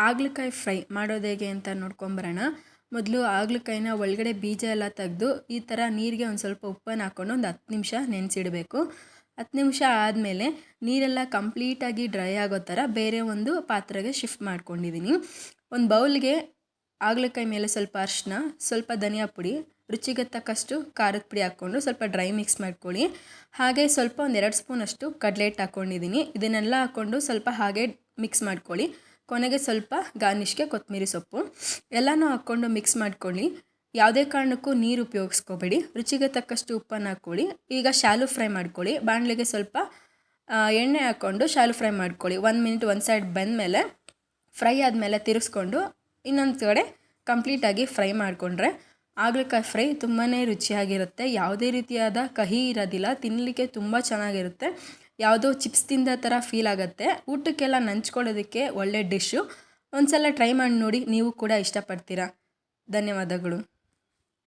ಹಾಗಲಕಾಯಿ ಫ್ರೈ ಮಾಡೋದು ಹೇಗೆ ಅಂತ ನೋಡ್ಕೊಂಬರೋಣ. ಮೊದಲು ಹಾಗಲಕಾಯಿನ ಒಳಗಡೆ ಬೀಜ ಎಲ್ಲ ತೆಗೆದು ಈ ಥರ ನೀರಿಗೆ ಒಂದು ಸ್ವಲ್ಪ ಉಪ್ಪನ್ನು ಹಾಕ್ಕೊಂಡು ಒಂದು 10 ನಿಮಿಷ ನೆನೆಸಿಡಬೇಕು. 10 ನಿಮಿಷ ಆದಮೇಲೆ ನೀರೆಲ್ಲ ಕಂಪ್ಲೀಟಾಗಿ ಡ್ರೈ ಆಗೋ ಥರ ಬೇರೆ ಒಂದು ಪಾತ್ರೆಗೆ ಶಿಫ್ಟ್ ಮಾಡ್ಕೊಂಡಿದ್ದೀನಿ. ಒಂದು ಬೌಲ್ಗೆ ಹಾಗಲಕಾಯಿ ಮೇಲೆ ಸ್ವಲ್ಪ ಅರಿಶಿನ, ಸ್ವಲ್ಪ ಧನಿಯಾ ಪುಡಿ, ರುಚಿಗೆ ತಕ್ಕಷ್ಟು ಖಾರದ ಪುಡಿ ಹಾಕ್ಕೊಂಡು ಸ್ವಲ್ಪ ಡ್ರೈ ಮಿಕ್ಸ್ ಮಾಡ್ಕೊಳ್ಳಿ. ಹಾಗೆ ಸ್ವಲ್ಪ ಒಂದು 2 ಸ್ಪೂನಷ್ಟು ಕಡಲೆ ಹಿಟ್ಟು ಹಾಕ್ಕೊಂಡಿದ್ದೀನಿ. ಇದನ್ನೆಲ್ಲ ಹಾಕ್ಕೊಂಡು ಸ್ವಲ್ಪ ಹಾಗೆ ಮಿಕ್ಸ್ ಮಾಡ್ಕೊಳ್ಳಿ. ಕೊನೆಗೆ ಸ್ವಲ್ಪ ಗಾರ್ನಿಷ್ಗೆ ಕೊತ್ತಂಬರಿ ಸೊಪ್ಪು ಎಲ್ಲನೂ ಹಾಕ್ಕೊಂಡು ಮಿಕ್ಸ್ ಮಾಡ್ಕೊಳ್ಳಿ. ಯಾವುದೇ ಕಾರಣಕ್ಕೂ ನೀರು ಉಪಯೋಗಿಸ್ಕೋಬೇಡಿ. ರುಚಿಗೆ ತಕ್ಕಷ್ಟು ಉಪ್ಪನ್ನು ಹಾಕ್ಕೊಳ್ಳಿ. ಈಗ ಶಾಲು ಫ್ರೈ ಮಾಡ್ಕೊಳ್ಳಿ. ಬಾಣಲೆಗೆ ಸ್ವಲ್ಪ ಎಣ್ಣೆ ಹಾಕ್ಕೊಂಡು ಶಾಲು ಫ್ರೈ ಮಾಡ್ಕೊಳ್ಳಿ. 1 ಮಿನಿಟ್ ಒಂದು ಸೈಡ್ ಬೆಂದಮೇಲೆ ಫ್ರೈ ಆದಮೇಲೆ ತಿರುಗಿಸ್ಕೊಂಡು ಇನ್ನೊಂದು ಕಡೆ ಕಂಪ್ಲೀಟಾಗಿ ಫ್ರೈ ಮಾಡಿಕೊಂಡ್ರೆ ಹಾಗಲಕಾಯಿ ಫ್ರೈ ತುಂಬಾ ರುಚಿಯಾಗಿರುತ್ತೆ. ಯಾವುದೇ ರೀತಿಯಾದ ಕಹಿ ಇರೋದಿಲ್ಲ. ತಿನ್ನಲಿಕ್ಕೆ ತುಂಬ ಚೆನ್ನಾಗಿರುತ್ತೆ. ಯಾವುದೋ ಚಿಪ್ಸ್ ತಿಂದ ಥರ ಫೀಲ್ ಆಗುತ್ತೆ. ಊಟಕ್ಕೆಲ್ಲ ನಂಚ್ಕೊಳ್ಳೋದಕ್ಕೆ ಒಳ್ಳೆ ಡಿಶ್ಶು. ಒಂದು ಸಲ ಟ್ರೈ ಮಾಡಿ ನೋಡಿ, ನೀವು ಕೂಡ ಇಷ್ಟಪಡ್ತೀರಾ. ಧನ್ಯವಾದಗಳು.